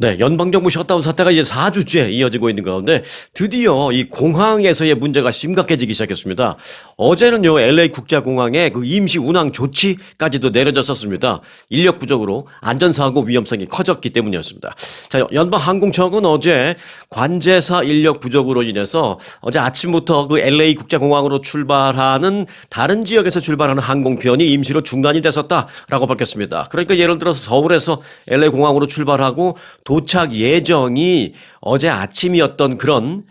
네, 연방정부 셧다운 사태가 이제 4주째 이어지고 있는 가운데 드디어 이 공항에서의 문제가 심각해지기 시작했습니다. 어제는요, LA 국제공항에 그 임시 운항 조치까지도 내려졌었습니다. 인력 부족으로 안전사고 위험성이 커졌기 때문이었습니다. 자, 연방항공청은 어제 관제사 인력 부족으로 인해서 어제 아침부터 그 LA 국제공항으로 출발하는 다른 지역에서 출발하는 항공편이 임시로 중단이 됐었다라고 밝혔습니다. 그러니까 예를 들어서 서울에서 LA 공항으로 출발하고 도착 예정이 어제 아침이었던 그런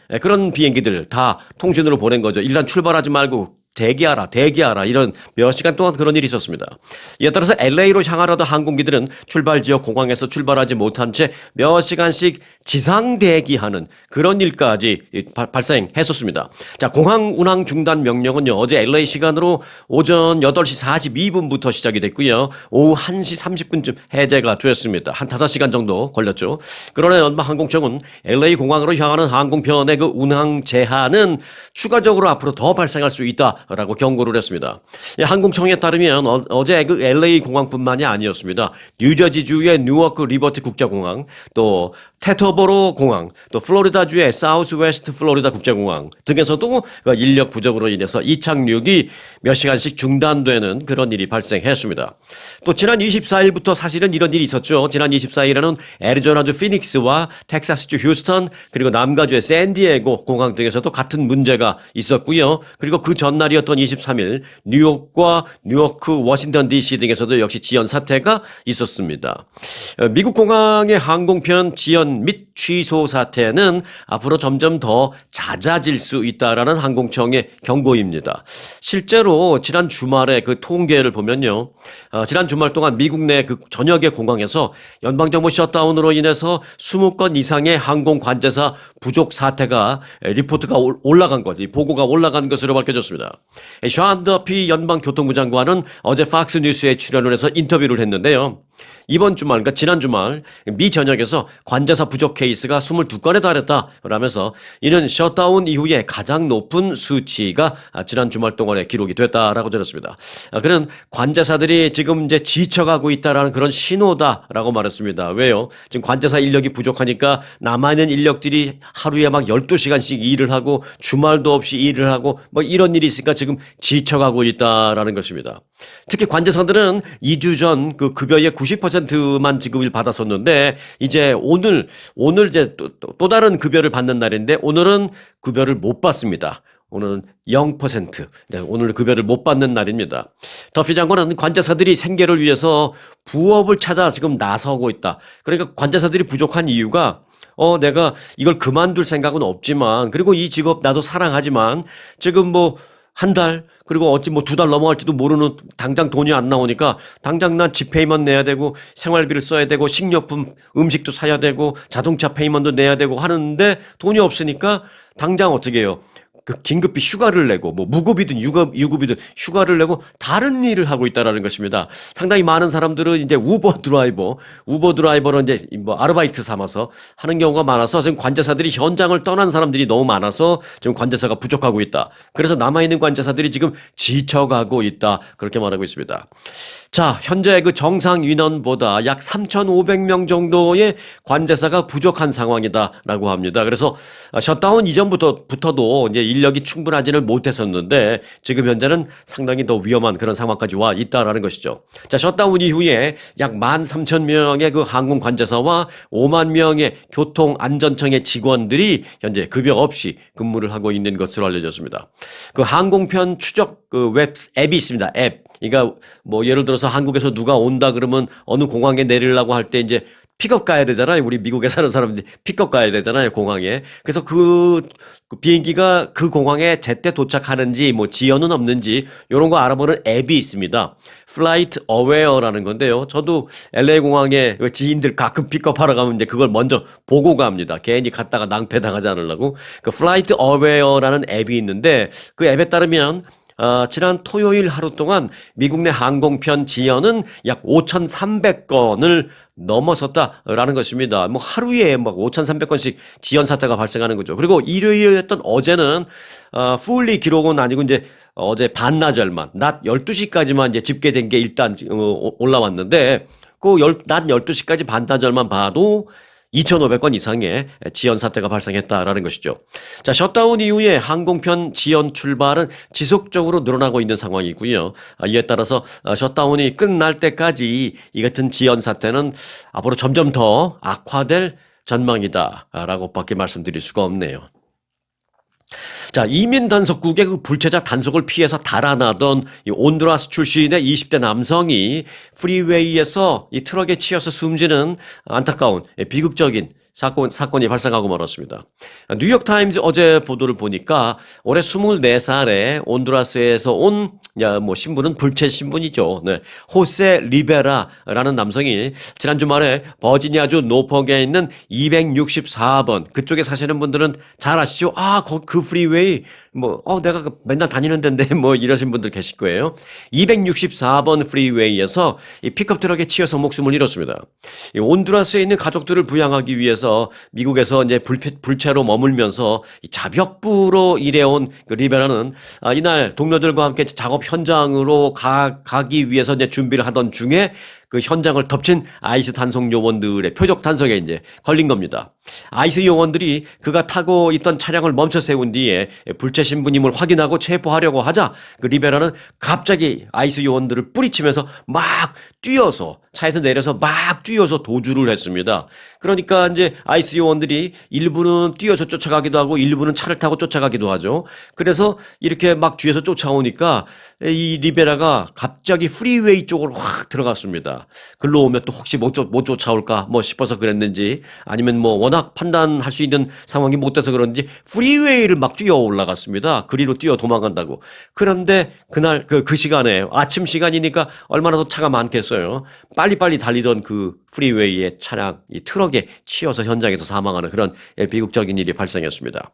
비행기들 다 통신으로 보낸 거죠. 일단 출발하지 말고 대기하라 이런 몇 시간 동안 그런 일이 있었습니다. 이에 따라서 LA로 향하려던 항공기들은 출발 지역 공항에서 출발하지 못한 채 몇 시간씩 지상 대기하는 그런 일까지 발생했었습니다. 자, 공항 운항 중단 명령은요, 어제 LA 시간으로 오전 8시 42분부터 시작이 됐고요. 오후 1시 30분쯤 해제가 되었습니다. 한 5시간 정도 걸렸죠. 그러나 연방항공청은 LA 공항으로 향하는 항공편의 그 운항 제한은 추가적으로 앞으로 더 발생할 수 있다라고 경고를 했습니다. 항공청에 따르면 어제 그 LA 공항뿐만이 아니었습니다. 뉴저지주의 뉴워크 리버티 국제공항, 또 테터보로 공항, 또 플로리다주의 사우스웨스트 플로리다 국제공항 등에서도 인력 부족으로 인해서 이착륙이 몇 시간씩 중단되는 그런 일이 발생했습니다. 또 지난 24일부터 사실은 이런 일이 있었죠. 지난 24일에는 애리조나주 피닉스와 텍사스주 휴스턴, 그리고 남가주의 샌디에고 공항 등에서도 같은 문제가 있었고요. 그리고 그 전날이었던 23일 뉴욕과 뉴요크, 워싱턴 DC 등에서도 역시 지연 사태가 있었습니다. 미국 공항의 항공편 지연 및 취소 사태는 앞으로 점점 더 잦아질 수 있다라는 항공청의 경고입니다. 실제로 지난 주말에 그 통계를 보면요, 지난 주말 동안 미국 내 그 전역의 공항에서 연방정부 셧다운으로 인해서 20건 이상의 항공 관제사 부족 사태가 리포트가 올라간 것, 이 보고가 올라간 것으로 밝혀졌습니다. 샤운 더피 연방교통부 장관은 어제 팍스 뉴스에 출연을 해서 인터뷰를 했는데요. 이번 주말, 그러니까 지난 주말 미 전역에서 관제사 부족 케이스가 22건에 달했다라면서 이는 셧다운 이후에 가장 높은 수치가 지난 주말 동안에 기록이 됐다라고 전했습니다. 그는 관제사들이 지금 이제 지쳐가고 있다라는 그런 신호다라고 말했습니다. 왜요? 지금 관제사 인력이 부족하니까 남아있는 인력들이 하루에 막 12시간씩 일을 하고 주말도 없이 일을 하고 뭐 이런 일이 있으니까 지금 지쳐가고 있다라는 것입니다. 특히 관제사들은 2주 전 그 급여의 90%만 지급을 받았었는데 이제 오늘 이제 또 다른 급여를 받는 날인데 오늘은 급여를 못 받습니다. 오늘은 0%. 네, 오늘 급여를 못 받는 날입니다. 더피 장관은 관제사들이 생계를 위해서 부업을 찾아 지금 나서고 있다. 그러니까 관제사들이 부족한 이유가 내가 이걸 그만둘 생각은 없지만, 그리고 이 직업 나도 사랑하지만 지금 뭐 한 달, 그리고 어찌 뭐 2달 넘어갈지도 모르는 당장 돈이 안 나오니까 당장 난 집 페이먼트 내야 되고 생활비를 써야 되고 식료품, 음식도 사야 되고 자동차 페이먼트도 내야 되고 하는데 돈이 없으니까 당장 어떻게 해요? 그 긴급히 휴가를 내고 뭐 무급이든 유급이든 휴가를 내고 다른 일을 하고 있다라는 것입니다. 상당히 많은 사람들은 이제 우버 드라이버로 이제 뭐 아르바이트 삼아서 하는 경우가 많아서 지금 관제사들이 현장을 떠난 사람들이 너무 많아서 지금 관제사가 부족하고 있다. 그래서 남아있는 관제사들이 지금 지쳐가고 있다. 그렇게 말하고 있습니다. 자, 현재 그 정상 인원보다 약 3,500명 정도의 관제사가 부족한 상황이다라고 합니다. 그래서 셧다운 이전부터도 이제 인력이 충분하지는 못했었는데 지금 현재는 상당히 더 위험한 그런 상황까지 와 있다라는 것이죠. 자, 셧다운 이후에 약 13,000명의 그 항공 관제사와 5만 명의 교통안전청의 직원들이 현재 급여 없이 근무를 하고 있는 것으로 알려졌습니다. 그 항공편 추적 그 웹 앱이 있습니다. 앱. 그러니까 뭐 예를 들어서 한국에서 누가 온다 그러면 어느 공항에 내리려고 할 때 이제 픽업 가야 되잖아요. 우리 미국에 사는 사람들이 픽업 가야 되잖아요, 공항에. 그래서 그 비행기가 그 공항에 제때 도착하는지 뭐 지연은 없는지 이런 거 알아보는 앱이 있습니다. Flight Aware라는 건데요. 저도 LA 공항에 지인들 가끔 픽업하러 가면 이제 그걸 먼저 보고 갑니다. 괜히 갔다가 낭패 당하지 않으려고. 그 Flight Aware라는 앱이 있는데 그 앱에 따르면 지난 토요일 하루 동안 미국 내 항공편 지연은 약 5,300건을 넘어섰다라는 것입니다. 뭐 하루에 막 5,300건씩 지연 사태가 발생하는 거죠. 그리고 일요일이었던 어제는 풀리 기록은 아니고 이제 어제 반나절만 낮 12시까지만 이제 집계된 게 일단 올라왔는데 그 낮 12시까지 반나절만 봐도 2,500건 이상의 지연 사태가 발생했다라는 것이죠. 자, 셧다운 이후에 항공편 지연 출발은 지속적으로 늘어나고 있는 상황이고요. 이에 따라서 셧다운이 끝날 때까지 이 같은 지연 사태는 앞으로 점점 더 악화될 전망이다라고밖에 말씀드릴 수가 없네요. 자, 이민 단속국의 그 불체자 단속을 피해서 달아나던 이 온두라스 출신의 20대 남성이 프리웨이에서 이 트럭에 치여서 숨지는 안타까운 비극적인 사건이 발생하고 말았습니다. 뉴욕타임즈 어제 보도를 보니까 올해 24살에 온두라스에서 온 신분은 불체 신분이죠. 네. 호세 리베라라는 남성이 지난 주말에 버지니아주 노폭에 있는 264번 그쪽에 사시는 분들은 잘 아시죠? 그 프리웨이 내가 맨날 다니는 데인데 이러신 분들 계실 거예요. 264번 프리웨이에서 이 픽업 트럭에 치여서 목숨을 잃었습니다. 이 온두라스에 있는 가족들을 부양하기 위해서 미국에서 이제 불체로 머물면서 이 자벽부로 일해온 그 리베라는 이날 동료들과 함께 작업 현장으로 가기 위해서 이제 준비를 하던 중에 그 현장을 덮친 아이스 단속 요원들의 표적 단속에 이제 걸린 겁니다. 아이스 요원들이 그가 타고 있던 차량을 멈춰 세운 뒤에 불체 신분임을 확인하고 체포하려고 하자 그 리베라는 갑자기 아이스 요원들을 뿌리치면서 막 뛰어서 차에서 내려서 막 뛰어서 도주를 했습니다. 그러니까 이제 아이스 요원들이 일부는 뛰어서 쫓아가기도 하고 일부는 차를 타고 쫓아가기도 하죠. 그래서 이렇게 막 뒤에서 쫓아오니까 이 리베라가 갑자기 프리웨이 쪽으로 확 들어갔습니다. 글로 오면 또 혹시 못 쫓아올까 싶어서 그랬는지 아니면 워낙 판단할 수 있는 상황이 못 돼서 그런지 프리웨이를 막 뛰어 올라갔습니다. 그리로 뛰어 도망간다고. 그런데 그날 그 시간에 아침 시간이니까 얼마나 더 차가 많겠어요. 빨리빨리 달리던 그 프리웨이의 차량, 이 트럭에 치여서 현장에서 사망하는 그런 비극적인 일이 발생했습니다.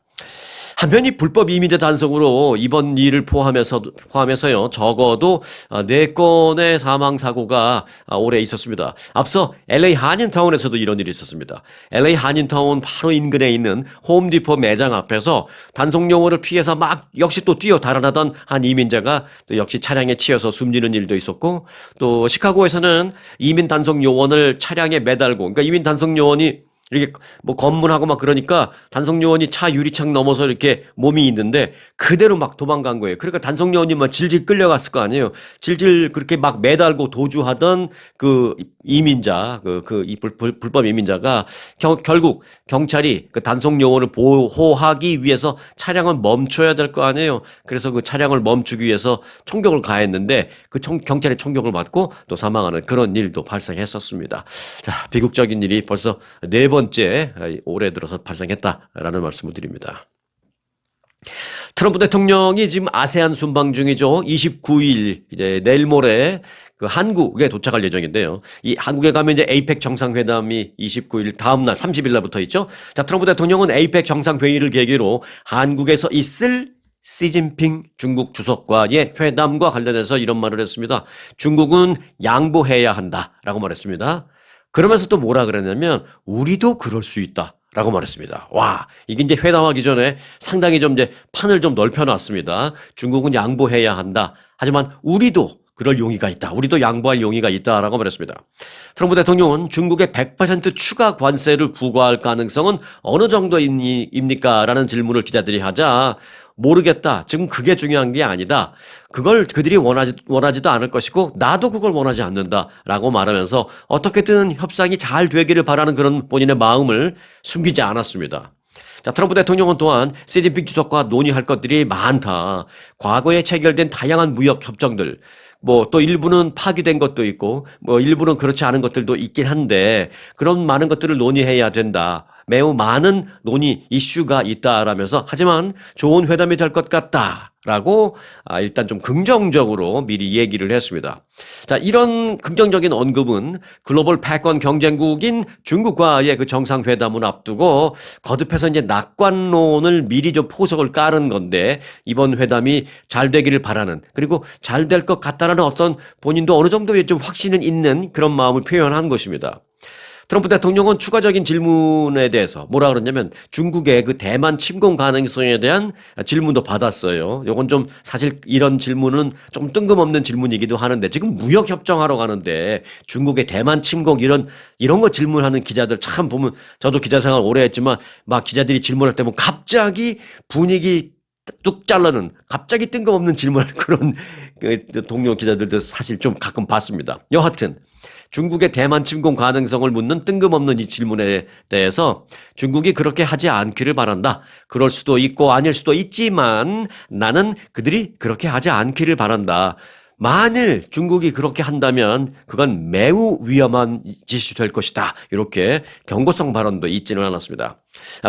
한편 이 불법 이민자 단속으로 이번 일을 포함해서요 적어도 4건의 사망 사고가 올해 있었습니다. 앞서 LA 한인타운에서도 이런 일이 있었습니다. LA 한인타운 바로 인근에 있는 홈디포 매장 앞에서 단속 요원을 피해서 막 역시 또 뛰어 달아나던 한 이민자가 또 역시 차량에 치여서 숨지는 일도 있었고, 또 시카고에서는 이민 단속 요원을 차량에 매달고, 그러니까 이민 단속 요원이 이렇게 검문하고 막 그러니까 단속 요원이 차 유리창 넘어서 이렇게 몸이 있는데 그대로 막 도망간 거예요. 그러니까 단속 요원이 막 질질 끌려갔을 거 아니에요. 질질 그렇게 막 매달고 도주하던 그 이민자, 이 불법 이민자가 결국 경찰이 그 단속 요원을 보호하기 위해서 차량을 멈춰야 될 거 아니에요. 그래서 그 차량을 멈추기 위해서 총격을 가했는데 그 경찰의 총격을 맞고 또 사망하는 그런 일도 발생했었습니다. 자, 비극적인 일이 벌써 4번째 올해 들어서 발생했다라는 말씀을 드립니다. 트럼프 대통령이 지금 아세안 순방 중이죠. 29일 이제 내일 모레 그 한국에 도착할 예정인데요. 이 한국에 가면 이제 에이펙 정상회담이 29일 다음 날 30일 날부터 있죠. 자, 트럼프 대통령은 에이펙 정상회의를 계기로 한국에서 있을 시진핑 중국 주석과의 회담과 관련해서 이런 말을 했습니다. 중국은 양보해야 한다라고 말했습니다. 그러면서 또 뭐라 그랬냐면 우리도 그럴 수 있다. 라고 말했습니다. 와, 이게 이제 회담하기 전에 상당히 좀 이제 판을 좀 넓혀놨습니다. 중국은 양보해야 한다. 하지만 우리도 그럴 용의가 있다. 우리도 양보할 용의가 있다라고 말했습니다. 트럼프 대통령은 중국의 100% 추가 관세를 부과할 가능성은 어느 정도입니까? 라는 질문을 기자들이 하자 모르겠다. 지금 그게 중요한 게 아니다. 그걸 그들이 원하지도 않을 것이고 나도 그걸 원하지 않는다라고 말하면서 어떻게든 협상이 잘 되기를 바라는 그런 본인의 마음을 숨기지 않았습니다. 자, 트럼프 대통령은 또한 시진핑 주석과 논의할 것들이 많다. 과거에 체결된 다양한 무역 협정들, 또 일부는 파기된 것도 있고, 일부는 그렇지 않은 것들도 있긴 한데, 그런 많은 것들을 논의해야 된다. 매우 많은 논의 이슈가 있다라면서 하지만 좋은 회담이 될 것 같다라고 일단 좀 긍정적으로 미리 얘기를 했습니다. 자, 이런 긍정적인 언급은 글로벌 패권 경쟁국인 중국과의 그 정상회담을 앞두고 거듭해서 이제 낙관론을 미리 좀 포석을 깔은 건데 이번 회담이 잘 되기를 바라는, 그리고 잘 될 것 같다라는 어떤 본인도 어느 정도의 좀 확신은 있는 그런 마음을 표현한 것입니다. 트럼프 대통령은 추가적인 질문에 대해서 뭐라 그러냐면 중국의 그 대만 침공 가능성에 대한 질문도 받았어요. 요건 좀 사실 이런 질문은 좀 뜬금없는 질문이기도 하는데 지금 무역 협정하러 가는데 중국의 대만 침공 이런 거 질문하는 기자들 참 보면 저도 기자 생활 오래 했지만 막 기자들이 질문할 때 보면 갑자기 분위기 뚝 잘라는 갑자기 뜬금없는 질문을 그런 동료 기자들도 사실 좀 가끔 봤습니다. 여하튼 중국의 대만 침공 가능성을 묻는 뜬금없는 이 질문에 대해서 중국이 그렇게 하지 않기를 바란다. 그럴 수도 있고 아닐 수도 있지만 나는 그들이 그렇게 하지 않기를 바란다. 만일 중국이 그렇게 한다면 그건 매우 위험한 짓이 될 것이다. 이렇게 경고성 발언도 있지는 않았습니다.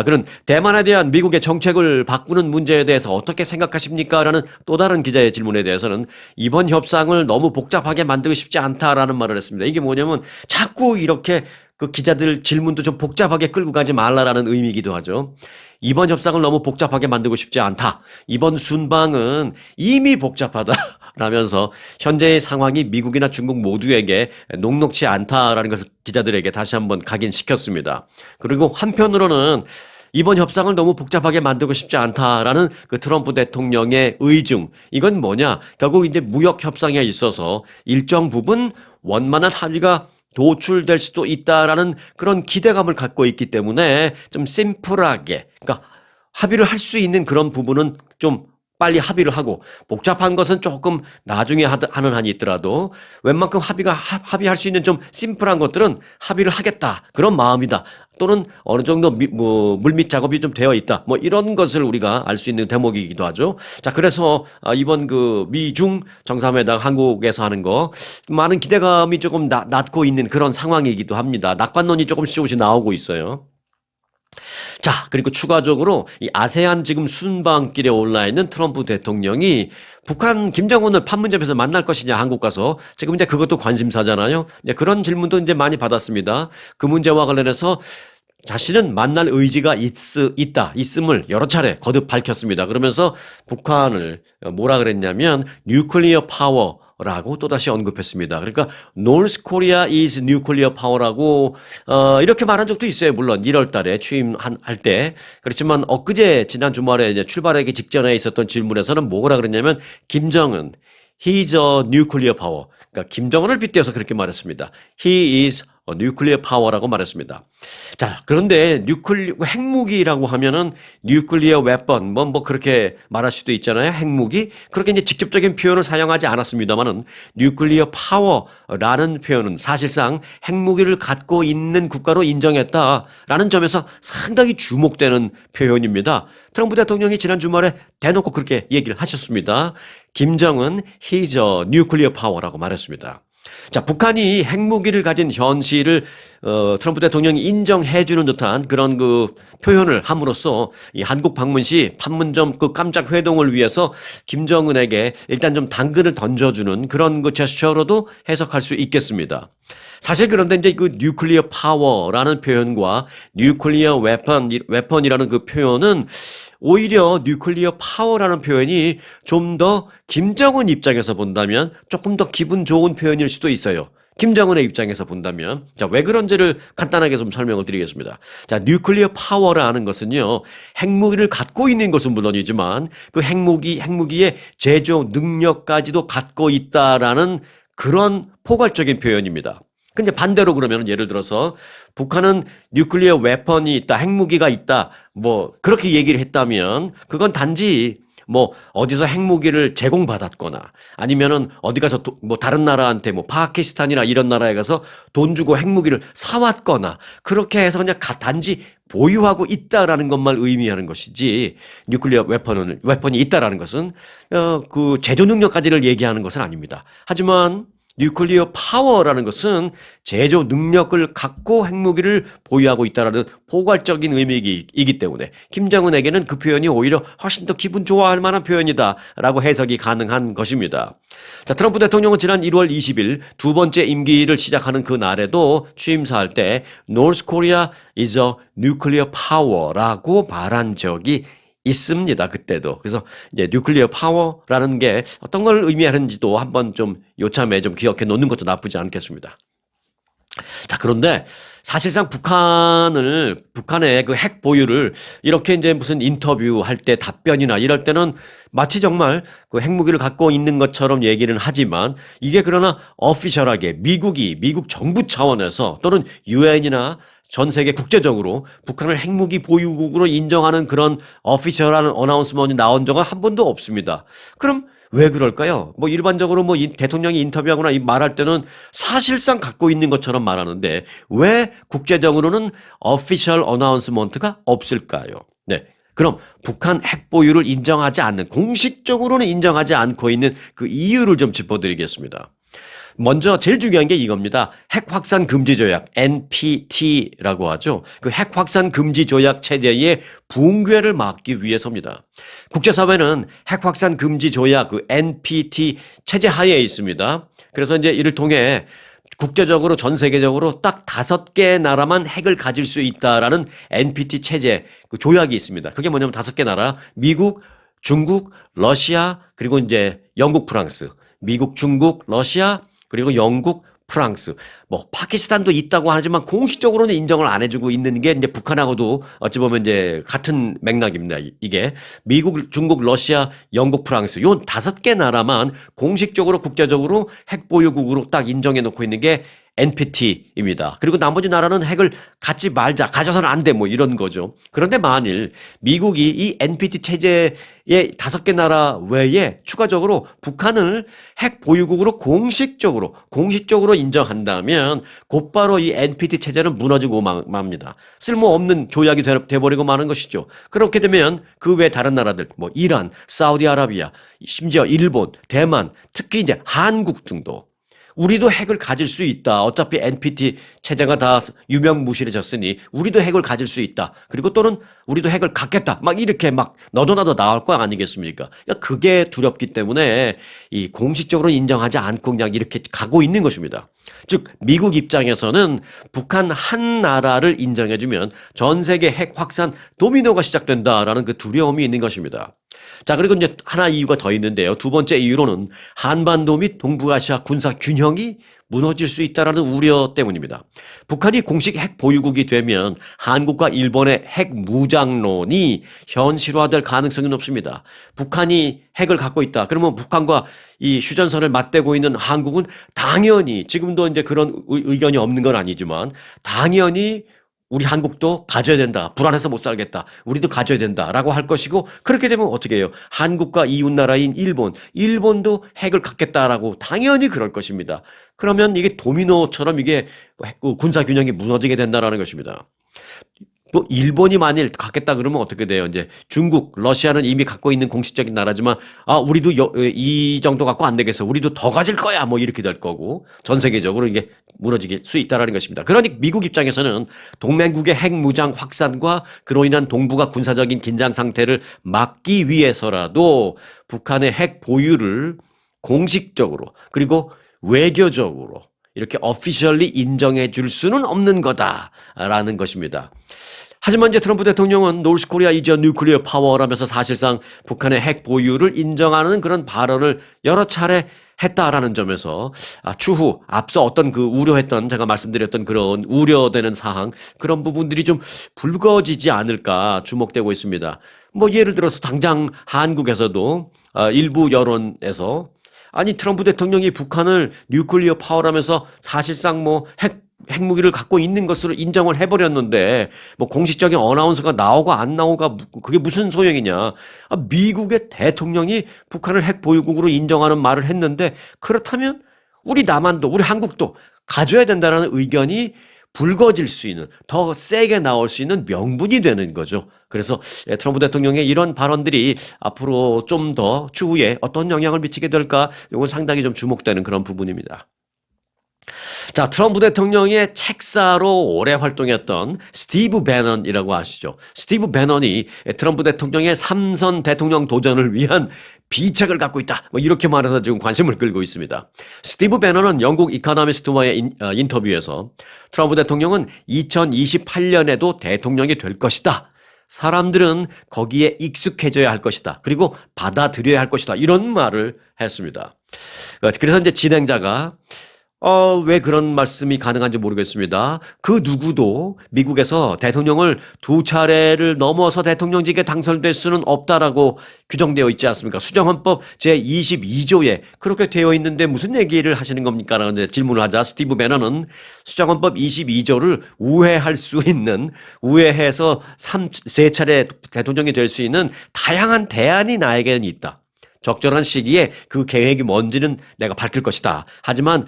그런 대만에 대한 미국의 정책을 바꾸는 문제에 대해서 어떻게 생각하십니까? 라는 또 다른 기자의 질문에 대해서는 이번 협상을 너무 복잡하게 만들고 싶지 않다라는 말을 했습니다. 이게 뭐냐면 자꾸 이렇게 그 기자들 질문도 좀 복잡하게 끌고 가지 말라라는 의미이기도 하죠. 이번 협상을 너무 복잡하게 만들고 싶지 않다. 이번 순방은 이미 복잡하다. 라면서 현재의 상황이 미국이나 중국 모두에게 녹록치 않다라는 것을 기자들에게 다시 한번 각인시켰습니다. 그리고 한편으로는 이번 협상을 너무 복잡하게 만들고 싶지 않다라는 그 트럼프 대통령의 의중. 이건 뭐냐? 결국 이제 무역 협상에 있어서 일정 부분 원만한 합의가 도출될 수도 있다라는 그런 기대감을 갖고 있기 때문에 좀 심플하게, 그러니까 합의를 할 수 있는 그런 부분은 좀 빨리 합의를 하고 복잡한 것은 조금 나중에 하는 한이 있더라도 웬만큼 합의할 수 있는 좀 심플한 것들은 합의를 하겠다. 그런 마음이다. 또는 어느 정도 물밑 작업이 좀 되어 있다. 뭐 이런 것을 우리가 알 수 있는 대목이기도 하죠. 자, 그래서 이번 그 미중 정상회담 한국에서 하는 거 많은 기대감이 조금 낮고 있는 그런 상황이기도 합니다. 낙관론이 조금씩 나오고 있어요. 자, 그리고 추가적으로 이 아세안 지금 순방길에 올라 있는 트럼프 대통령이 북한 김정은을 판문점에서 만날 것이냐 한국 가서 지금 이제 그것도 관심사잖아요. 이제 그런 질문도 이제 많이 받았습니다. 그 문제와 관련해서 자신은 만날 의지가 있음을 여러 차례 거듭 밝혔습니다. 그러면서 북한을 뭐라 그랬냐면 뉴클리어 파워라고 또다시 언급했습니다. 그러니까 North Korea is nuclear power라고 이렇게 말한 적도 있어요. 물론 1월 달에 취임할 때. 그렇지만 엊그제 지난 주말에 이제 출발하기 직전에 있었던 질문에서는 뭐라 그랬냐면 김정은 He's a nuclear power. 그러니까 김정은을 빗대어서 그렇게 말했습니다. He is 뉴클리어 파워라고 말했습니다. 자, 그런데 핵무기라고 하면은 뉴클리어 웨펀 뭐 그렇게 말할 수도 있잖아요. 핵무기 그렇게 이제 직접적인 표현을 사용하지 않았습니다만은 뉴클리어 파워라는 표현은 사실상 핵무기를 갖고 있는 국가로 인정했다라는 점에서 상당히 주목되는 표현입니다. 트럼프 대통령이 지난 주말에 대놓고 그렇게 얘기를 하셨습니다. 김정은 he's a nuclear power라고 말했습니다. 자, 북한이 핵무기를 가진 현실을 트럼프 대통령이 인정해주는 듯한 그런 그 표현을 함으로써 이 한국 방문 시 판문점 그 깜짝 회동을 위해서 김정은에게 일단 좀 당근을 던져주는 그런 그 제스처로도 해석할 수 있겠습니다. 사실 그런데 이제 그 뉴클리어 파워라는 표현과 뉴클리어 웨펀이라는 그 표현은 오히려 뉴클리어 파워라는 표현이 좀 더 김정은 입장에서 본다면 조금 더 기분 좋은 표현일 수도 있어요. 김정은의 입장에서 본다면. 자, 왜 그런지를 간단하게 좀 설명을 드리겠습니다. 자, 뉴클리어 파워라는 것은요, 핵무기를 갖고 있는 것은 물론이지만 그 핵무기의 제조 능력까지도 갖고 있다라는 그런 포괄적인 표현입니다. 근데 반대로 그러면 예를 들어서 북한은 뉴클리어 웨펀이 있다, 핵무기가 있다, 뭐 그렇게 얘기를 했다면 그건 단지 뭐 어디서 핵무기를 제공받았거나 아니면은 어디 가서 뭐 다른 나라한테 뭐 파키스탄이나 이런 나라에 가서 돈 주고 핵무기를 사왔거나 그렇게 해서 그냥 단지 보유하고 있다라는 것만 의미하는 것이지 뉴클리어 웨펀이 있다라는 것은 그 제조 능력까지를 얘기하는 것은 아닙니다. 하지만 뉴클리어 파워라는 것은 제조 능력을 갖고 핵무기를 보유하고 있다는 포괄적인 의미이기 때문에 김정은에게는 그 표현이 오히려 훨씬 더 기분 좋아할 만한 표현이다라고 해석이 가능한 것입니다. 자, 트럼프 대통령은 지난 1월 20일 두 번째 임기를 시작하는 그 날에도 취임사할 때 North Korea is a nuclear power라고 말한 적이 있습니다. 그때도. 그래서 이제 뉴클리어 파워라는 게 어떤 걸 의미하는지도 한번 좀 요참에 좀 기억해 놓는 것도 나쁘지 않겠습니다. 자, 그런데 사실상 북한의 그 핵 보유를 이렇게 이제 무슨 인터뷰 할 때 답변이나 이럴 때는 마치 정말 그 핵무기를 갖고 있는 것처럼 얘기는 하지만 이게 그러나 어피셜하게 미국 정부 차원에서 또는 유엔이나 전 세계 국제적으로 북한을 핵무기 보유국으로 인정하는 그런 어피셜한 어나운스먼이 나온 적은 한 번도 없습니다. 그럼 왜 그럴까요? 뭐 일반적으로 뭐 대통령이 인터뷰하거나 말할 때는 사실상 갖고 있는 것처럼 말하는데 왜 국제적으로는 official announcement가 없을까요? 네. 그럼 북한 핵 보유를 인정하지 않는, 공식적으로는 인정하지 않고 있는 그 이유를 좀 짚어드리겠습니다. 먼저 제일 중요한 게 이겁니다. 핵 확산 금지 조약 NPT라고 하죠. 그 핵 확산 금지 조약 체제의 붕괴를 막기 위해서입니다. 국제사회는 핵 확산 금지 조약 그 NPT 체제 하에 있습니다. 그래서 이제 이를 통해 국제적으로 전 세계적으로 딱 5개 나라만 핵을 가질 수 있다라는 NPT 체제 그 조약이 있습니다. 그게 뭐냐면 5개 나라, 미국, 중국, 러시아, 그리고 이제 영국, 프랑스. 미국, 중국, 러시아, 그리고 영국, 프랑스, 뭐 파키스탄도 있다고 하지만 공식적으로는 인정을 안 해주고 있는 게 이제 북한하고도 어찌 보면 이제 같은 맥락입니다. 이게 미국, 중국, 러시아, 영국, 프랑스 요 5개 나라만 공식적으로 국제적으로 핵 보유국으로 딱 인정해 놓고 있는 게 NPT입니다. 그리고 나머지 나라는 핵을 갖지 말자, 가져서는 안 돼, 뭐 이런 거죠. 그런데 만일 미국이 이 NPT 체제의 5개 나라 외에 추가적으로 북한을 핵 보유국으로 공식적으로 인정한다면 곧바로 이 NPT 체제는 무너지고 맙니다. 쓸모없는 조약이 돼버리고 마는 것이죠. 그렇게 되면 그 외 다른 나라들, 뭐 이란, 사우디아라비아, 심지어 일본, 대만, 특히 이제 한국 등도 우리도 핵을 가질 수 있다. 어차피 NPT 체제가 다 유명무실해졌으니 우리도 핵을 가질 수 있다. 그리고 또는 우리도 핵을 갖겠다. 막 이렇게 막 너도 나도 나올 거 아니겠습니까? 그러니까 그게 두렵기 때문에 이 공식적으로 인정하지 않고 그냥 이렇게 가고 있는 것입니다. 즉 미국 입장에서는 북한 한 나라를 인정해주면 전 세계 핵 확산 도미노가 시작된다라는 그 두려움이 있는 것입니다. 자, 그리고 이제 하나 이유가 더 있는데요. 두 번째 이유로는 한반도 및 동북아시아 군사 균형이 무너질 수 있다는 우려 때문입니다. 북한이 공식 핵 보유국이 되면 한국과 일본의 핵 무장론이 현실화될 가능성이 높습니다. 북한이 핵을 갖고 있다. 그러면 북한과 이 휴전선을 맞대고 있는 한국은 당연히 지금도 이제 그런 의견이 없는 건 아니지만 당연히 우리 한국도 가져야 된다. 불안해서 못 살겠다. 우리도 가져야 된다라고 할 것이고 그렇게 되면 어떻게 해요? 한국과 이웃나라인 일본도 핵을 갖겠다라고 당연히 그럴 것입니다. 그러면 이게 도미노처럼 이게 군사균형이 무너지게 된다라는 것입니다. 또 일본이 만일 갖겠다 그러면 어떻게 돼요? 이제 중국, 러시아는 이미 갖고 있는 공식적인 나라지만 우리도 이 정도 갖고 안 되겠어. 우리도 더 가질 거야. 뭐 이렇게 될 거고 전 세계적으로 이게 무너질 수 있다라는 것입니다. 그러니 미국 입장에서는 동맹국의 핵 무장 확산과 그로 인한 동북아 군사적인 긴장 상태를 막기 위해서라도 북한의 핵 보유를 공식적으로 그리고 외교적으로 이렇게 officially 인정해 줄 수는 없는 거다라는 것입니다. 하지만 이제 트럼프 대통령은 노스 코리아 이즈 뉴클리어 파워라면서 사실상 북한의 핵 보유를 인정하는 그런 발언을 여러 차례 했다라는 점에서 추후 앞서 어떤 그 우려했던 제가 말씀드렸던 그런 우려되는 사항 그런 부분들이 좀 불거지지 않을까 주목되고 있습니다. 뭐 예를 들어서 당장 한국에서도 일부 여론에서 아니 트럼프 대통령이 북한을 뉴클리어 파워라면서 사실상 뭐 핵무기를 갖고 있는 것으로 인정을 해버렸는데 뭐 공식적인 어나운서가 나오고 안 나오가 그게 무슨 소용이냐. 미국의 대통령이 북한을 핵 보유국으로 인정하는 말을 했는데 그렇다면 우리 남한도 우리 한국도 가져야 된다는 의견이 불거질 수 있는 더 세게 나올 수 있는 명분이 되는 거죠. 그래서 트럼프 대통령의 이런 발언들이 앞으로 좀 더 추후에 어떤 영향을 미치게 될까 이건 상당히 좀 주목되는 그런 부분입니다. 자, 트럼프 대통령의 책사로 오래 활동했던 스티브 배넌이라고 아시죠? 스티브 배넌이 트럼프 대통령의 3선 대통령 도전을 위한 비책을 갖고 있다. 뭐 이렇게 말해서 지금 관심을 끌고 있습니다. 스티브 배넌은 영국 이코노미스트와의 인터뷰에서 트럼프 대통령은 2028년에도 대통령이 될 것이다. 사람들은 거기에 익숙해져야 할 것이다. 그리고 받아들여야 할 것이다. 이런 말을 했습니다. 그래서 이제 진행자가 왜 그런 말씀이 가능한지 모르겠습니다. 그 누구도 미국에서 대통령을 두 차례를 넘어서 대통령직에 당선될 수는 없다라고 규정되어 있지 않습니까? 수정헌법 제22조에 그렇게 되어 있는데 무슨 얘기를 하시는 겁니까? 라는 이제 질문을 하자 스티브 배너는 수정헌법 22조를 우회할 수 있는, 우회해서 세 차례 대통령이 될 수 있는 다양한 대안이 나에게는 있다. 적절한 시기에 그 계획이 뭔지는 내가 밝힐 것이다. 하지만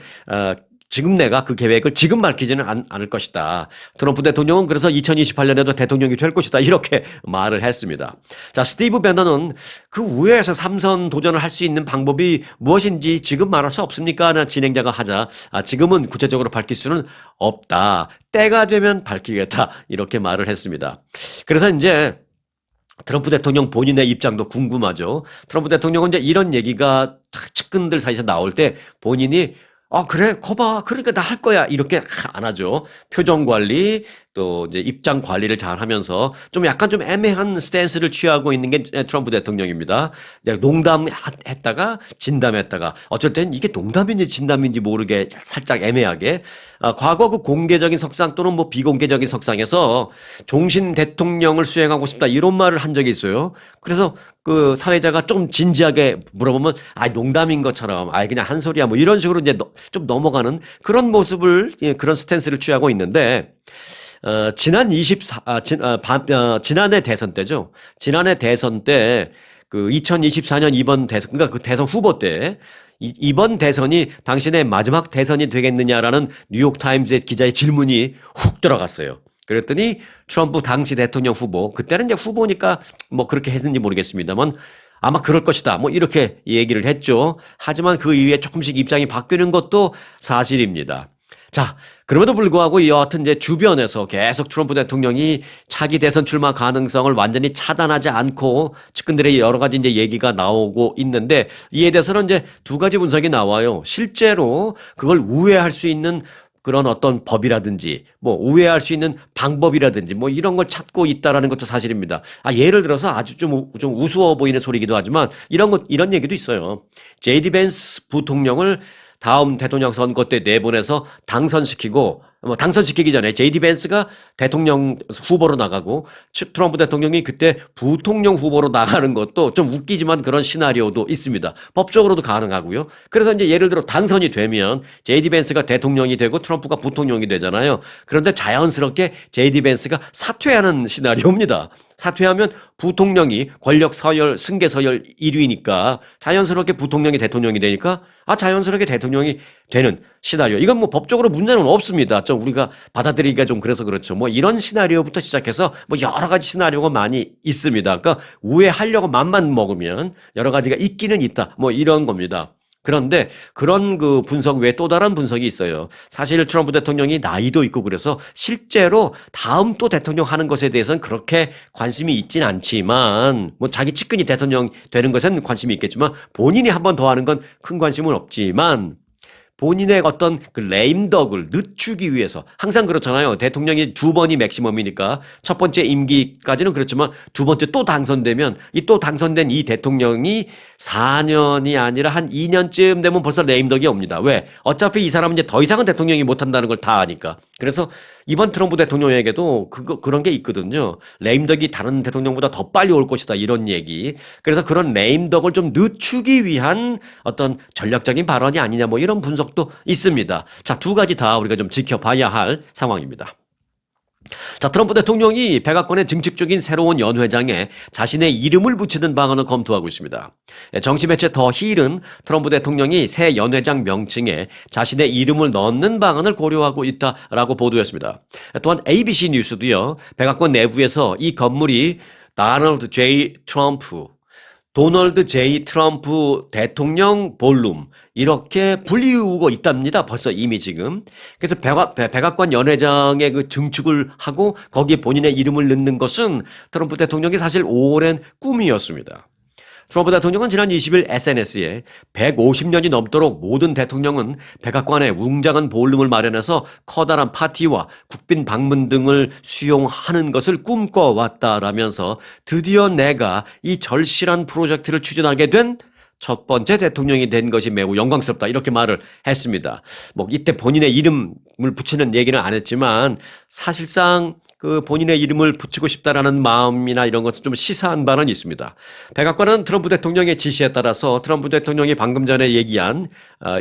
지금 내가 그 계획을 지금 밝히지는 않을 것이다. 트럼프 대통령은 그래서 2028년에도 대통령이 될 것이다. 이렇게 말을 했습니다. 자, 스티브 배너는 그 우회에서 3선 도전을 할 수 있는 방법이 무엇인지 지금 말할 수 없습니까? 나 진행자가 하자. 지금은 구체적으로 밝힐 수는 없다. 때가 되면 밝히겠다. 이렇게 말을 했습니다. 그래서 이제 트럼프 대통령 본인의 입장도 궁금하죠. 트럼프 대통령은 이제 이런 얘기가 측근들 사이에서 나올 때 본인이 그래, 거봐. 그러니까 나 할 거야. 이렇게 안 하죠. 표정 관리, 또 이제 입장 관리를 잘 하면서 좀 약간 좀 애매한 스탠스를 취하고 있는 게 트럼프 대통령입니다. 농담했다가 진담했다가 어쩔 땐 이게 농담인지 진담인지 모르게 살짝 애매하게 과거 그 공개적인 석상 또는 뭐 비공개적인 석상에서 종신 대통령을 수행하고 싶다 이런 말을 한 적이 있어요. 그래서 그 사회자가 좀 진지하게 물어보면 농담인 것처럼 그냥 한 소리야 뭐 이런 식으로 이제 좀 넘어가는 그런 모습을 그런 스탠스를 취하고 있는데 지난해 대선 때죠. 지난해 대선 때 그 2024년 이번 대선, 그러니까 그 대선 후보 때 이번 대선이 당신의 마지막 대선이 되겠느냐라는 뉴욕타임즈의 기자의 질문이 훅 들어갔어요. 그랬더니 트럼프 당시 대통령 후보, 그때는 이제 후보니까 뭐 그렇게 했는지 모르겠습니다만 아마 그럴 것이다. 뭐 이렇게 얘기를 했죠. 하지만 그 이후에 조금씩 입장이 바뀌는 것도 사실입니다. 자, 그럼에도 불구하고 여하튼 이제 주변에서 계속 트럼프 대통령이 차기 대선 출마 가능성을 완전히 차단하지 않고 측근들의 여러 가지 이제 얘기가 나오고 있는데 이에 대해서는 이제 두 가지 분석이 나와요. 실제로 그걸 우회할 수 있는 그런 어떤 법이라든지 뭐 우회할 수 있는 방법이라든지 뭐 이런 걸 찾고 있다라는 것도 사실입니다. 예를 들어서 아주 좀 우스워 보이는 소리이기도 하지만 이런 얘기도 있어요. 제이디 벤스 부통령을 다음 대통령 선거 때 내보내서 당선시키고 당선시키기 전에 제이디 벤스가 대통령 후보로 나가고 트럼프 대통령이 그때 부통령 후보로 나가는 것도 좀 웃기지만 그런 시나리오도 있습니다. 법적으로도 가능하고요. 그래서 이제 예를 들어 당선이 되면 제이디 벤스가 대통령이 되고 트럼프가 부통령이 되잖아요. 그런데 자연스럽게 제이디 벤스가 사퇴하는 시나리오입니다. 사퇴하면 부통령이 권력 서열, 승계 서열 1위니까 자연스럽게 부통령이 대통령이 되니까 자연스럽게 대통령이 되는 시나리오. 이건 뭐 법적으로 문제는 없습니다. 좀 우리가 받아들이기가 좀 그래서 그렇죠. 뭐 이런 시나리오부터 시작해서 뭐 여러 가지 시나리오가 많이 있습니다. 그러니까 우회하려고 맘만 먹으면 여러 가지가 있기는 있다. 뭐 이런 겁니다. 그런데 그런 그 분석 외에 또 다른 분석이 있어요. 사실 트럼프 대통령이 나이도 있고 그래서 실제로 다음 또 대통령 하는 것에 대해서는 그렇게 관심이 있진 않지만 뭐 자기 측근이 대통령 되는 것에는 관심이 있겠지만 본인이 한 번 더 하는 건 큰 관심은 없지만 본인의 어떤 그 레임덕을 늦추기 위해서 항상 그렇잖아요. 대통령이 두 번이 맥시멈이니까 첫 번째 임기까지는 그렇지만 두 번째 또 당선되면 이 또 당선된 이 대통령이 4년이 아니라 한 2년쯤 되면 벌써 레임덕이 옵니다. 왜? 어차피 이 사람은 이제 더 이상은 대통령이 못한다는 걸 다 아니까. 그래서 이번 트럼프 대통령에게도 그런 게 있거든요. 레임덕이 다른 대통령보다 더 빨리 올 것이다 이런 얘기. 그래서 그런 레임덕을 좀 늦추기 위한 어떤 전략적인 발언이 아니냐 뭐 이런 분석도 있습니다. 자, 두 가지 다 우리가 좀 지켜봐야 할 상황입니다. 자, 트럼프 대통령이 백악관의 증축적인 새로운 연회장에 자신의 이름을 붙이는 방안을 검토하고 있습니다. 정치매체 더 힐은 트럼프 대통령이 새 연회장 명칭에 자신의 이름을 넣는 방안을 고려하고 있다라고 보도했습니다. 또한 ABC 뉴스도요, 백악관 내부에서 이 건물이 도널드 제이 트럼프 대통령 볼룸 이렇게 불리우고 있답니다. 벌써 이미 지금. 그래서 백악관 연회장의 그 증축을 하고 거기에 본인의 이름을 넣는 것은 트럼프 대통령이 사실 오랜 꿈이었습니다. 트럼프 대통령은 지난 20일 SNS에 150년이 넘도록 모든 대통령은 백악관에 웅장한 볼룸을 마련해서 커다란 파티와 국빈 방문 등을 수용하는 것을 꿈꿔왔다라면서 드디어 내가 이 절실한 프로젝트를 추진하게 된 첫 번째 대통령이 된 것이 매우 영광스럽다. 이렇게 말을 했습니다. 뭐 이때 본인의 이름을 붙이는 얘기는 안 했지만 사실상 그 본인의 이름을 붙이고 싶다라는 마음이나 이런 것은 좀 시사한 바는 있습니다. 백악관은 트럼프 대통령의 지시에 따라서 트럼프 대통령이 방금 전에 얘기한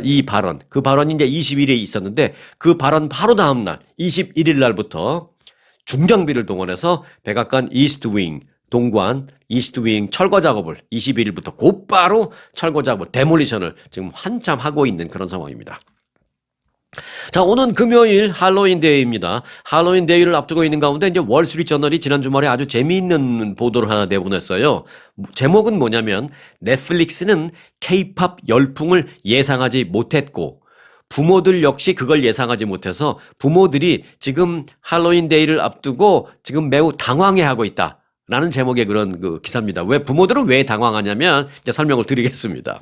이 발언, 그 발언이 이제 20일에 있었는데 그 발언 바로 다음 날 21일 날부터 중장비를 동원해서 백악관 이스트 윙 동관 이스트 윙 철거 작업을 21일부터 곧바로 철거 작업 데몰리션을 지금 한참 하고 있는 그런 상황입니다. 자, 오는 금요일 할로윈 데이입니다. 할로윈 데이를 앞두고 있는 가운데 이제 월스트리트저널이 지난 주말에 아주 재미있는 보도를 하나 내보냈어요. 제목은 뭐냐면 넷플릭스는 K-팝 열풍을 예상하지 못했고 부모들 역시 그걸 예상하지 못해서 부모들이 지금 할로윈 데이를 앞두고 지금 매우 당황해하고 있다. 라는 제목의 그런 그 기사입니다. 왜 부모들은 왜 당황하냐면 이제 설명을 드리겠습니다.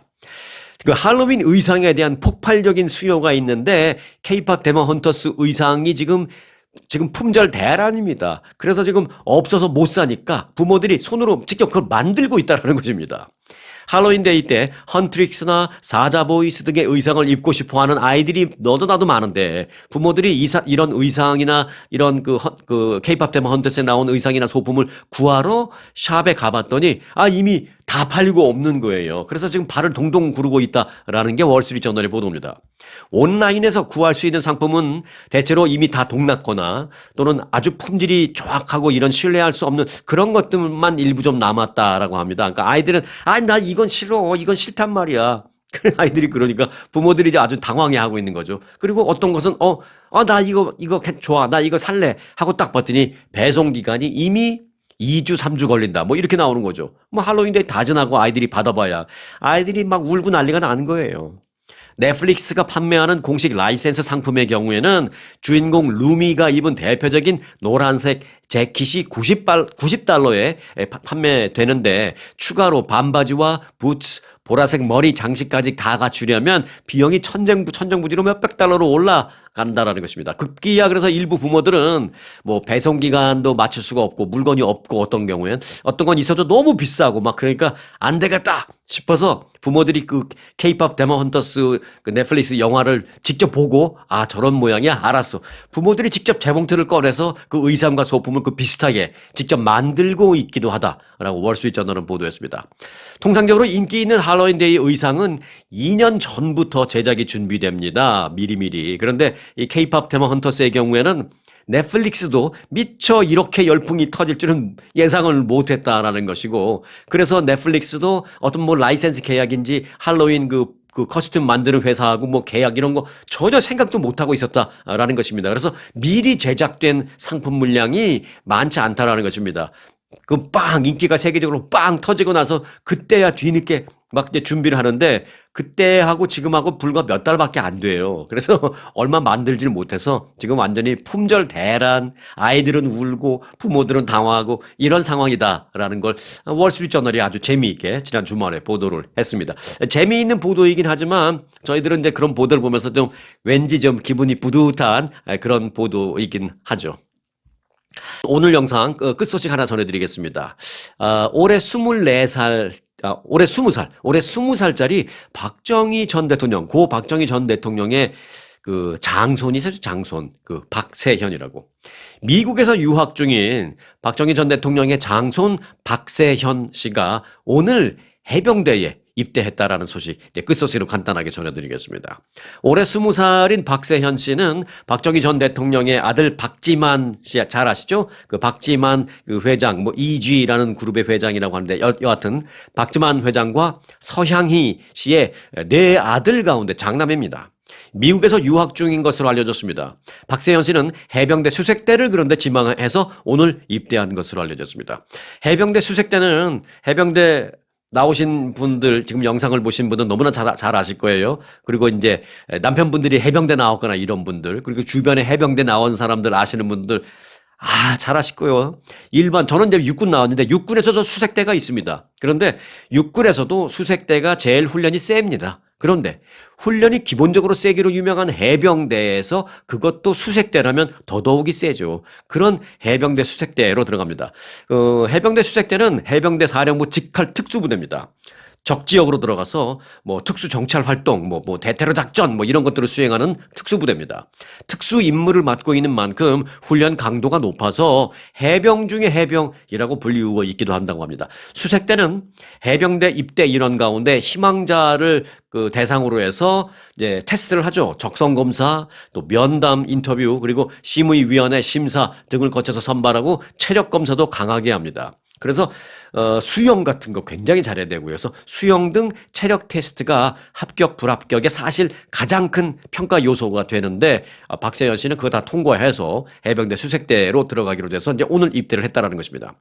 그 할로윈 의상에 대한 폭발적인 수요가 있는데 K-팝 데몬 헌터스 의상이 지금 품절 대란입니다. 그래서 지금 없어서 못 사니까 부모들이 손으로 직접 그걸 만들고 있다는 것입니다. 할로윈데이 때 헌트릭스나 사자보이스 등의 의상을 입고 싶어하는 아이들이 너도 나도 많은데 부모들이 이런 의상이나 이런 그 K-팝 데몬 헌터스에 나온 의상이나 소품을 구하러 샵에 가봤더니 이미 다 팔리고 없는 거예요. 그래서 지금 발을 동동 구르고 있다라는 게 월스트리트저널의 보도입니다. 온라인에서 구할 수 있는 상품은 대체로 이미 다 동났거나 또는 아주 품질이 조악하고 이런 신뢰할 수 없는 그런 것들만 일부 좀 남았다라고 합니다. 그러니까 아이들은 나 이건 싫어. 이건 싫단 말이야. 아이들이 그러니까 부모들이 이제 아주 당황해하고 있는 거죠. 그리고 어떤 것은 나 이거 좋아. 나 이거 살래 하고 딱 봤더니 배송 기간이 이미 2주, 3주 걸린다. 뭐 이렇게 나오는 거죠. 뭐 할로윈데이 다 지나고 아이들이 받아봐야 아이들이 막 울고 난리가 나는 거예요. 넷플릭스가 판매하는 공식 라이센스 상품의 경우에는 주인공 루미가 입은 대표적인 노란색 재킷이 $90에 판매되는데 추가로 반바지와 부츠, 보라색 머리 장식까지 다 갖추려면 비용이 천정부지로 몇백 달러로 올라간다라는 것입니다. 급기야 그래서 일부 부모들은 뭐 배송 기간도 맞출 수가 없고 물건이 없고 어떤 경우엔 어떤 건 있어도 너무 비싸고 막 그러니까 안 되겠다 싶어서 부모들이 그 K-팝 데몬 헌터스 그 넷플릭스 영화를 직접 보고 저런 모양이야 알았어. 부모들이 직접 재봉틀을 꺼내서 그 의상과 소품을 그 비슷하게 직접 만들고 있기도 하다라고 월스트리트저널은 보도했습니다. 통상적으로 인기 있는 할로윈데이 의상은 2년 전부터 제작이 준비됩니다. 미리미리. 그런데 이 K-팝 데몬 헌터스의 경우에는 넷플릭스도 미처 이렇게 열풍이 터질 줄은 예상을 못했다라는 것이고 그래서 넷플릭스도 어떤 뭐 라이센스 계약인지 할로윈 그 커스튬 만드는 회사하고 뭐 계약 이런 거 전혀 생각도 못하고 있었다라는 것입니다. 그래서 미리 제작된 상품 물량이 많지 않다라는 것입니다. 인기가 세계적으로 터지고 나서 그때야 뒤늦게 막 이제 준비를 하는데 그때하고 지금하고 불과 몇 달밖에 안 돼요. 그래서 얼마 만들지를 못해서 지금 완전히 품절 대란, 아이들은 울고 부모들은 당황하고 이런 상황이다라는 걸 월스트리트저널이 아주 재미있게 지난 주말에 보도를 했습니다. 재미있는 보도이긴 하지만 저희들은 이제 그런 보도를 보면서 좀 왠지 좀 기분이 뿌듯한 그런 보도이긴 하죠. 오늘 영상 끝소식 하나 전해드리겠습니다. 올해 24살, 올해 20살짜리 박정희 전 대통령, 고 박정희 전 대통령의 그 장손이 있어요. 장손, 그 박세현이라고. 미국에서 유학 중인 박정희 전 대통령의 장손 박세현 씨가 오늘 해병대에 입대했다라는 소식, 끝소식으로 간단하게 전해드리겠습니다. 올해 20살인 박세현 씨는 박정희 전 대통령의 아들 박지만 씨 잘 아시죠? 그 박지만 그 회장, 뭐 EG라는 그룹의 회장이라고 하는데 여하튼 박지만 회장과 서향희 씨의 네 아들 가운데 장남입니다. 미국에서 유학 중인 것으로 알려졌습니다. 박세현 씨는 해병대 수색대를 그런데 지망해서 오늘 입대한 것으로 알려졌습니다. 해병대 수색대는 해병대 나오신 분들, 지금 영상을 보신 분들은 너무나 잘 아실 거예요. 그리고 이제 남편분들이 해병대 나왔거나 이런 분들, 그리고 주변에 해병대 나온 사람들 아시는 분들, 잘 아실 거예요. 저는 이제 육군 나왔는데 육군에서도 수색대가 있습니다. 그런데 육군에서도 수색대가 제일 훈련이 셉니다. 그런데 훈련이 기본적으로 세기로 유명한 해병대에서 그것도 수색대라면 더더욱이 세죠. 그런 해병대 수색대로 들어갑니다. 해병대 수색대는 해병대 사령부 직할 특수부대입니다. 적지역으로 들어가서 뭐 특수 정찰 활동, 뭐 대테러 작전 뭐 이런 것들을 수행하는 특수부대입니다. 특수 임무를 맡고 있는 만큼 훈련 강도가 높아서 해병 중에 해병이라고 불리우고 있기도 한다고 합니다. 수색대는 해병대 입대 인원 가운데 희망자를 그 대상으로 해서 이제 테스트를 하죠. 적성 검사, 또 면담 인터뷰, 그리고 심의위원회 심사 등을 거쳐서 선발하고 체력 검사도 강하게 합니다. 그래서 수영 같은 거 굉장히 잘해야 되고요. 그래서 수영 등 체력 테스트가 합격 불합격의 사실 가장 큰 평가 요소가 되는데 박세현 씨는 그거 다 통과해서 해병대 수색대로 들어가기로 돼서 이제 오늘 입대를 했다라는 것입니다.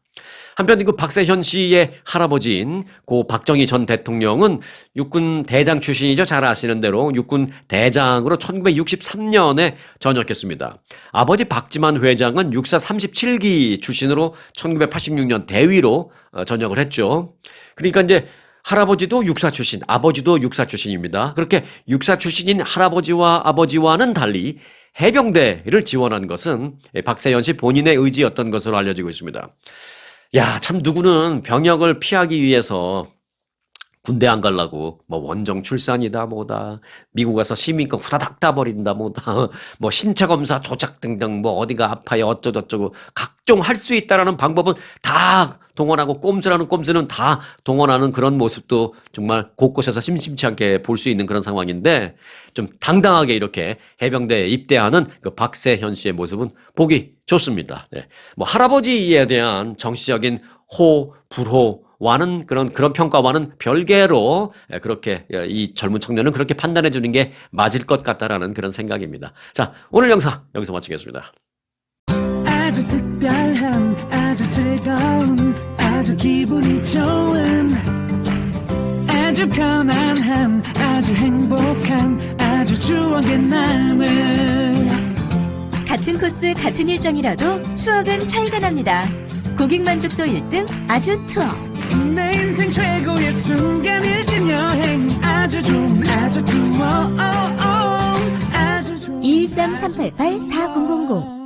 한편 그 박세현 씨의 할아버지인 고 박정희 전 대통령은 육군 대장 출신이죠. 잘 아시는 대로 육군 대장으로 1963년에 전역했습니다. 아버지 박지만 회장은 육사 37기 출신으로 1986년 대위로 전역을 했죠. 그러니까 이제 할아버지도 육사 출신, 아버지도 육사 출신입니다. 그렇게 육사 출신인 할아버지와 아버지와는 달리 해병대를 지원한 것은 박세현 씨 본인의 의지였던 것으로 알려지고 있습니다. 야, 참 누구는 병역을 피하기 위해서 군대 안 가려고 뭐 원정 출산이다 뭐다 미국 가서 시민권 후다닥 따버린다 뭐다 뭐 신체 검사 조작 등등 뭐 어디가 아파요 어쩌고저쩌고 각종 할 수 있다라는 방법은 다 동원하고 꼼수라는 꼼수는 다 동원하는 그런 모습도 정말 곳곳에서 심심치 않게 볼 수 있는 그런 상황인데 좀 당당하게 이렇게 해병대에 입대하는 그 박세현 씨의 모습은 보기 좋습니다. 네. 뭐 할아버지에 대한 정치적인 불호와는 그런 평가와는 별개로 그렇게 이 젊은 청년은 그렇게 판단해 주는 게 맞을 것 같다라는 그런 생각입니다. 자, 오늘 영상 여기서 마치겠습니다. 아주 특별한 아주 즐거운 아주 기분이 좋은 아주 편안한 아주 행복한 아주 추억의 남을 같은 코스 같은 일정이라도 추억은 차이가 납니다. 고객 만족도 1등 아주 투어. 내 인생 최고의 순간 1등 여행 아주 좋은 아주 투어 아주 좋은 213-388-4000